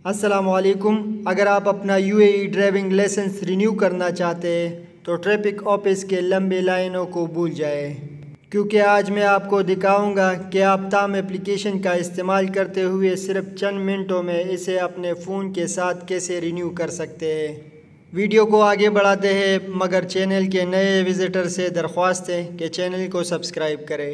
السلام علیکم۔ اگر آپ اپنا UAE ڈرائیونگ لائسنس رینیو کرنا چاہتے ہیں تو ٹریفک آفس کے لمبے لائنوں کو بھول جائیں، کیونکہ آج میں آپ کو دکھاؤں گا کہ آپ تام اپلیکیشن کا استعمال کرتے ہوئے صرف چند منٹوں میں اسے اپنے فون کے ساتھ کیسے رینیو کر سکتے ہیں۔ ویڈیو کو آگے بڑھاتے ہیں، مگر چینل کے نئے وزٹر سے درخواست ہے کہ چینل کو سبسکرائب کریں۔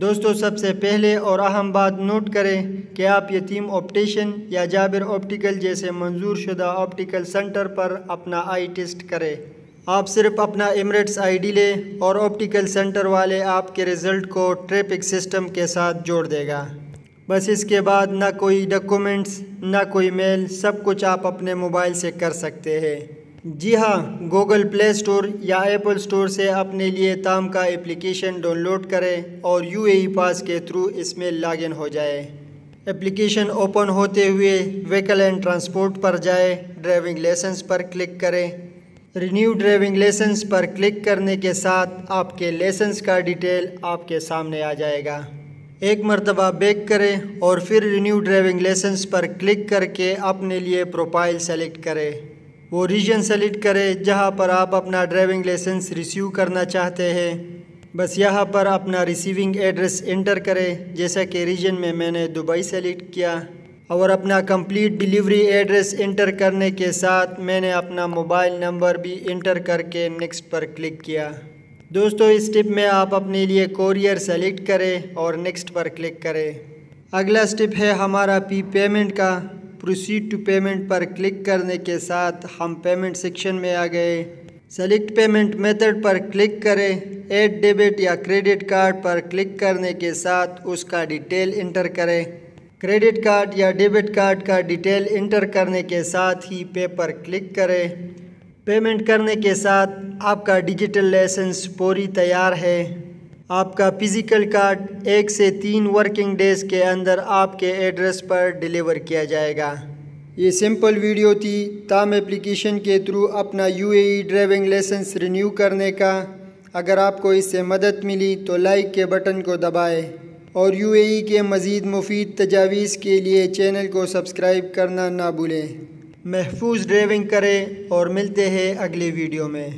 دوستو، سب سے پہلے اور اہم بات نوٹ کریں کہ آپ یتیم آپٹیشن یا جابر آپٹیکل جیسے منظور شدہ آپٹیکل سنٹر پر اپنا آئی ٹیسٹ کریں۔ آپ صرف اپنا ایمریٹس ID لیں اور آپٹیکل سنٹر والے آپ کے رزلٹ کو ٹریفک سسٹم کے ساتھ جوڑ دے گا۔ بس اس کے بعد نہ کوئی ڈاکومنٹس، نہ کوئی میل، سب کچھ آپ اپنے موبائل سے کر سکتے ہیں۔ جی ہاں، گوگل پلے اسٹور یا ایپل اسٹور سے اپنے لیے تام کا اپلیکیشن ڈاؤن لوڈ کریں اور UAE پاس کے تھرو اس میں لاگ ان ہو جائے۔ اپلیکیشن اوپن ہوتے ہوئے وہیکل اینڈ ٹرانسپورٹ پر جائے، ڈرائیونگ لائسنس پر کلک کریں۔ رینیو ڈرائیونگ لائسنس پر کلک کرنے کے ساتھ آپ کے لائسنس کا ڈیٹیل آپ کے سامنے آ جائے گا۔ ایک مرتبہ بیک کریں اور پھر رینیو ڈرائیونگ لائسنس پر کلک کر کے اپنے لیے پروفائل سیلیکٹ کریں۔ وہ ریجن سیلیکٹ کریں جہاں پر آپ اپنا ڈرائیونگ لائسنس ریسیو کرنا چاہتے ہیں۔ بس یہاں پر اپنا ریسیونگ ایڈریس انٹر کریں، جیسا کہ ریجن میں نے دبئی سیلیکٹ کیا، اور اپنا کمپلیٹ ڈیلیوری ایڈریس انٹر کرنے کے ساتھ میں نے اپنا موبائل نمبر بھی انٹر کر کے نیکسٹ پر کلک کیا۔ دوستو، اس سٹیپ میں آپ اپنے لیے کوریئر سیلیکٹ کریں اور نیکسٹ پر کلک کریں۔ اگلا سٹیپ ہے ہمارا پیمنٹ کا۔ پروسیڈ ٹو پیمنٹ پر کلک کرنے کے ساتھ ہم پیمنٹ سیکشن میں آ گئے۔ سیلیکٹ پیمنٹ میتھڈ پر کلک کریں۔ ایڈ ڈیبٹ یا کریڈٹ کارڈ پر کلک کرنے کے ساتھ اس کا ڈیٹیل انٹر کریں۔ کریڈٹ کارڈ یا ڈیبٹ کارڈ کا ڈیٹیل انٹر کرنے کے ساتھ ہی پے پر کلک کریں۔ پیمنٹ کرنے کے ساتھ آپ کا ڈیجیٹل لائسنس پوری تیار ہے۔ آپ کا فزیکل کارڈ 1 سے 3 ورکنگ ڈیز کے اندر آپ کے ایڈریس پر ڈیلیور کیا جائے گا۔ یہ سمپل ویڈیو تھی تام اپلیکیشن کے تھرو اپنا UAE ڈرائیونگ لائسنس رینیو کرنے کا۔ اگر آپ کو اس سے مدد ملی تو لائک کے بٹن کو دبائیں اور UAE کے مزید مفید تجاویز کے لیے چینل کو سبسکرائب کرنا نہ بھولیں۔ محفوظ ڈرائیونگ کریں اور ملتے ہیں اگلے ویڈیو میں۔